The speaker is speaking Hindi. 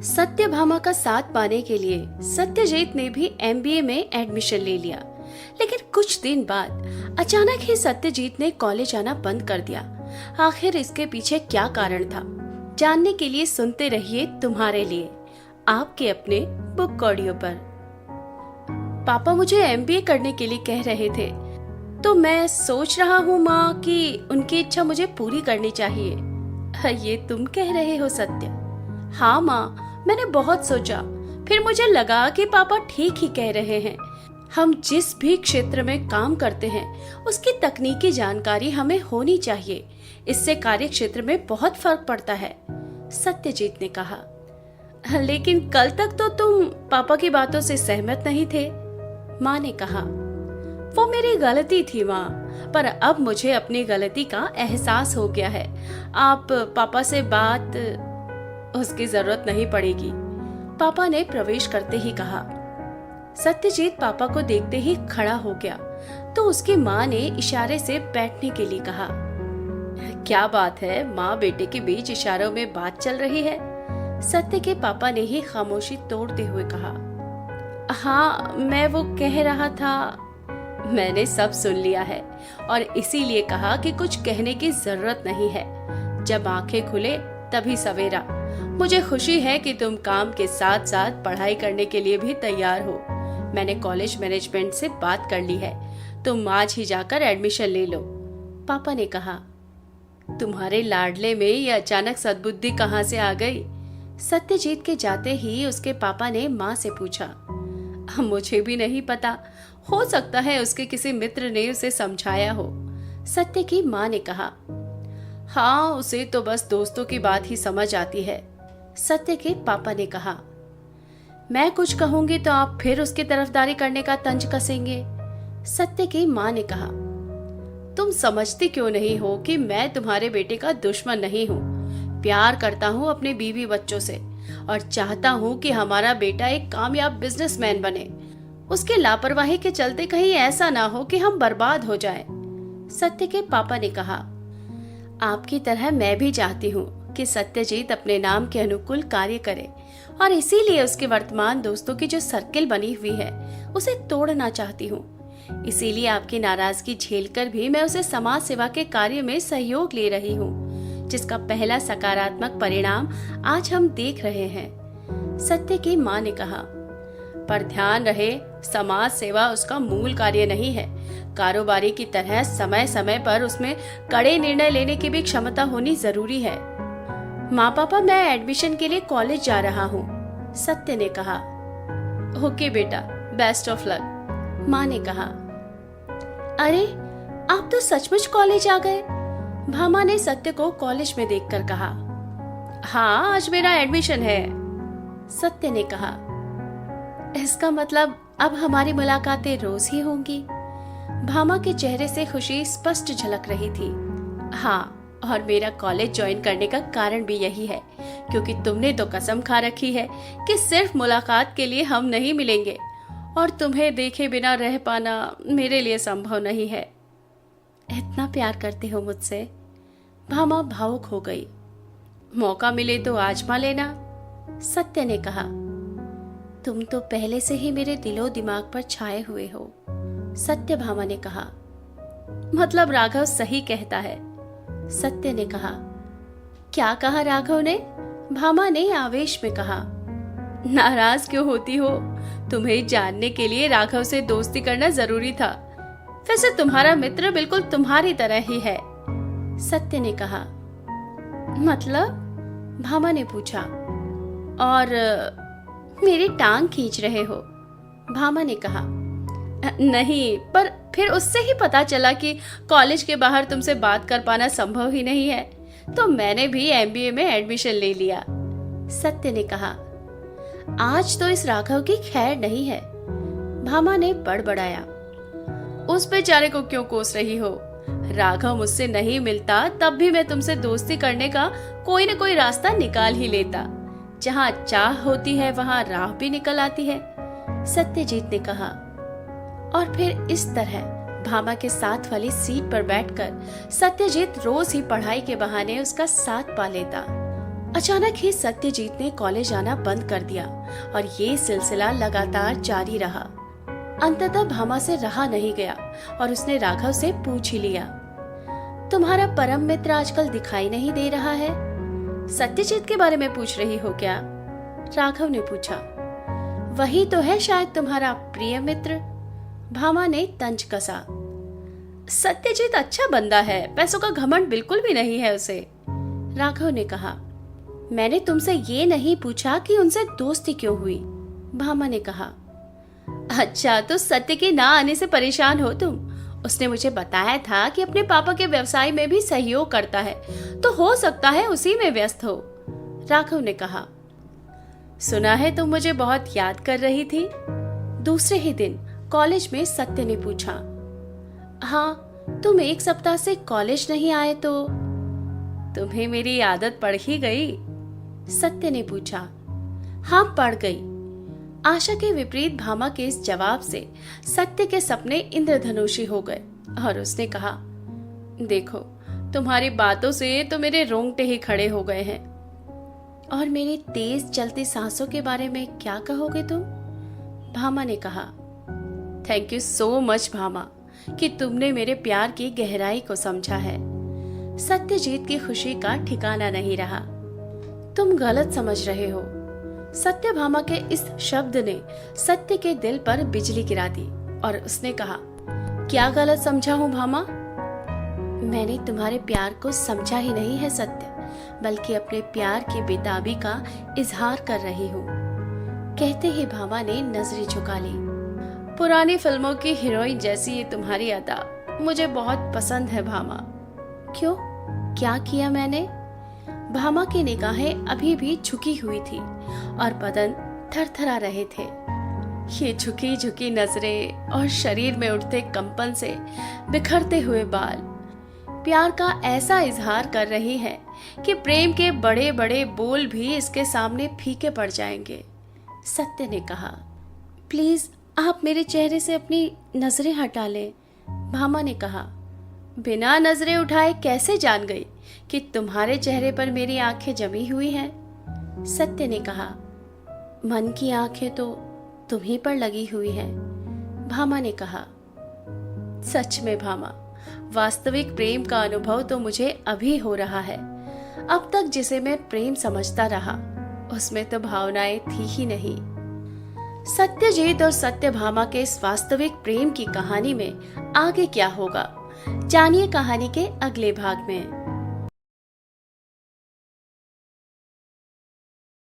सत्यभामा का साथ पाने के लिए सत्यजीत ने भी एमबीए में एडमिशन ले लिया। लेकिन कुछ दिन बाद अचानक ही सत्यजीत ने कॉलेज आना बंद कर दिया। आखिर इसके पीछे क्या कारण था, जानने के लिए सुनते रहिए तुम्हारे लिए आपके अपने बुक ऑडियो पर। पापा मुझे एमबीए करने के लिए कह रहे थे, तो मैं सोच रहा हूँ माँ कि उनकी इच्छा मुझे पूरी करनी चाहिए। ये तुम कह रहे हो सत्य? हाँ माँ, मैंने बहुत सोचा, फिर मुझे लगा कि पापा ठीक ही कह रहे हैं। हम जिस भी क्षेत्र में काम करते हैं उसकी तकनीकी जानकारी हमें होनी चाहिए। इससे कार्य क्षेत्र में बहुत फर्क पड़ता है, सत्यजीत ने कहा। लेकिन कल तक तो तुम पापा की बातों से सहमत नहीं थे, माँ ने कहा। वो मेरी गलती थी माँ, पर अब मुझे अपनी गलती का एहसास हो गया है। आप पापा से बात उसकी जरूरत नहीं पड़ेगी, पापा ने प्रवेश करते ही कहा। सत्यजीत पापा को देखते ही खड़ा हो गया, तो उसकी माँ ने इशारे से बैठने के लिए कहा। क्या बात है, माँ बेटे के बीच इशारों में बात चल रही है? सत्य के पापा ने ही खामोशी तोड़ते हुए कहा। हाँ, मैं वो कह रहा था। मैंने सब सुन लिया है और इसीलिए कहा कि कुछ कहने की जरूरत नहीं है। जब आंखें खुले तभी सवेरा। मुझे खुशी है कि तुम काम के साथ साथ पढ़ाई करने के लिए भी तैयार हो। मैंने कॉलेज मैनेजमेंट से बात कर ली है, तुम आज ही जाकर एडमिशन ले लो, पापा ने कहा। तुम्हारे लाडले में ये अचानक सद्बुद्धि कहाँ से आ गई? सत्यजीत के जाते ही उसके पापा ने माँ से पूछा। मुझे भी नहीं पता, हो सकता है उसके किसी मित्र ने उसे समझाया हो, सत्य की माँ ने कहा। हाँ, उसे तो बस दोस्तों की बात ही समझ आती है, सत्य के पापा ने कहा। मैं कुछ कहूंगी तो आप फिर उसकी तरफदारी करने का तंज कसेंगे, सत्य की माँ ने कहा। तुम समझती क्यों नहीं हो कि मैं तुम्हारे बेटे का दुश्मन नहीं हूँ। प्यार करता हूँ अपने बीवी बच्चों से और चाहता हूँ कि हमारा बेटा एक कामयाब बिजनेसमैन बने। उसकी लापरवाही के चलते कहीं ऐसा ना हो कि हम बर्बाद हो जाएं, सत्य के पापा ने कहा। आपकी तरह मैं भी चाहती हूँ कि सत्यजीत अपने नाम के अनुकूल कार्य करे और इसीलिए उसके वर्तमान दोस्तों की जो सर्किल बनी हुई है उसे तोड़ना चाहती हूँ। इसीलिए आपकी नाराजगी झेलकर भी मैं उसे समाज सेवा के कार्य में सहयोग ले रही हूँ, जिसका पहला सकारात्मक परिणाम आज हम देख रहे हैं, सत्य की माँ ने कहा। पर ध्यान रहे, समाज सेवा उसका मूल कार्य नहीं है। कारोबारी की तरह समय समय पर उसमें कड़े निर्णय लेने की भी क्षमता होनी जरूरी है। माँ पापा, मैं एडमिशन के लिए कॉलेज जा रहा हूँ, सत्य ने कहा। ओके बेटा, बेस्ट ऑफ लक, माँ ने कहा। अरे, आप तो सचमुच कॉलेज आ गए, भामा ने सत्य को कॉलेज में देखकर कहा। हाँ, आज मेरा एडमिशन है, सत्य ने कहा। इसका मतलब अब हमारी मुलाकातें रोज ही होंगी। भामा के चेहरे से खुशी स्पष्ट झलक रही थी। हाँ, और मेरा कॉलेज ज्वाइन करने का कारण भी यही है, क्योंकि तुमने तो कसम खा रखी है कि सिर्फ मुलाकात के लिए हम नहीं मिलेंगे और तुम्हें देखे बिना रह पाना मेरे लिए संभव नहीं है। इतना प्यार करते हो मुझसे, भामा भावुक हो गई। मौका मिले तो आजमा लेना, सत्य ने कहा। तुम तो पहले से ही मेरे दिलो दिमाग पर छाए हुए हो, सत्य भामा ने कहा। मतलब राघव सही कहता है, सत्य ने कहा। क्या कहा राघव ने? भामा ने आवेश में कहा। नाराज क्यों होती हो? तुम्हें जानने के लिए राघव से दोस्ती करना जरूरी था। वैसे तुम्हारा मित्र बिल्कुल तुम्हारी तरह ही है, सत्य ने कहा। मतलब? भामा ने पूछा। और मेरी टांग खींच रहे हो, भामा ने कहा। नहीं, पर फिर उससे ही पता चला कि कॉलेज के बाहर तुमसे बात कर पाना संभव ही नहीं है, तो मैंने भी एमबीए में एडमिशन ले लिया, सत्य ने कहा। आज तो इस राघव की खैर नहीं है, भामा ने बड़बड़ाया। उस बेचारे को क्यों कोस रही हो? राघव मुझसे नहीं मिलता तब भी मैं तुमसे दोस्ती करने का कोई न कोई रास्ता निकाल ही लेता। जहाँ चाह होती है वहाँ राह भी निकल आती है, सत्यजीत ने कहा। और फिर इस तरह भामा के साथ वाली सीट पर बैठकर सत्यजीत रोज ही पढ़ाई के बहाने उसका साथ पा लेता। अचानक ही सत्यजीत ने कॉलेज आना बंद कर दिया और ये सिलसिला लगातार जारी रहा। अंततः भामा से रहा नहीं गया और उसने राघव से पूछ ही लिया, तुम्हारा परम मित्र आजकल दिखाई नहीं दे रहा है? सत्यजीत के बारे में पूछ रही हो क्या? राघव ने पूछा। वही तो है शायद तुम्हारा प्रिय मित्र, भामा ने तंज कसा। सत्यजीत अच्छा बंदा है, पैसों का घमंड बिल्कुल भी नहीं है उसे, राघव ने कहा। मैंने तुमसे ये नहीं पूछा कि उनसे दोस्ती क्यों हुई, भामा ने कहा। अच्छा, तो सत्य के ना आने से परेशान हो तुम? उसने मुझे बताया था कि अपने पापा के व्यवसाय में भी सहयोग करता है, तो हो सकता है उसी में व्यस्त हो, राघव ने कहा। सुना है तुम मुझे बहुत याद कर रही थी? दूसरे ही दिन कॉलेज में सत्य ने पूछा। हाँ, तुम एक सप्ताह से कॉलेज नहीं आए तो तुम्हें मेरी आदत पड़ ही गई? सत्य ने पूछा। हाँ, पड़ गई। आशा के विपरीत भामा के इस जवाब से सत्य के सपने इंद्रधनुषी हो गए और उसने कहा, देखो, तुम्हारी बातों से तो मेरे रोंगटे ही खड़े हो गए हैं। और मेरी तेज चलती सांसों के बारे में क्या कहोगे तुम? भामा ने कहा। Thank you so much Bhama कि तुमने मेरे प्यार की गहराई को समझा है। सत्यजीत की खुशी का ठिकाना नहीं रहा। तुम गलत समझ रहे हो। सत्य भामा के इस शब्द ने सत्य के दिल पर बिजली गिरा दी और उसने कहा, क्या गलत समझा हूँ भामा? मैंने तुम्हारे प्यार को समझा ही नहीं है सत्य, बल्कि अपने प्यार की बेताबी का इजहार कर रही हूँ, कहते ही भामा ने नजरें झुका ली। पुरानी फिल्मों की हीरोइन जैसी ये तुम्हारी अदा मुझे बहुत पसंद है भामा। क्यों, क्या किया मैंने? भामा की निगाहें अभी भी झुकी हुई थी और बदन थरथरा रहे थे। ये झुकी झुकी नजरें और शरीर में उठते कंपन से बिखरते हुए बाल प्यार का ऐसा इजहार कर रही है कि प्रेम के बड़े बड़े बोल भी इसके सामने फीके पड़ जाएंगे। सत्य ने कहा। प्लीज आप मेरे चेहरे से अपनी नजरें हटा लें, भामा ने कहा। बिना नजरें उठाए कैसे जान गई कि तुम्हारे चेहरे पर मेरी आंखें जमी हुई हैं? सत्य ने कहा। मन की आंखें तो तुम्ही पर लगी हुई हैं, भामा ने कहा। सच में भामा, वास्तविक प्रेम का अनुभव तो मुझे अभी हो रहा है। अब तक जिसे मैं प्रेम समझता रहा उसमें तो भावनाएं थी ही नहीं। सत्यजीत और सत्यभामा के इस वास्तविक प्रेम की कहानी में आगे क्या होगा, जानिए कहानी के अगले भाग में।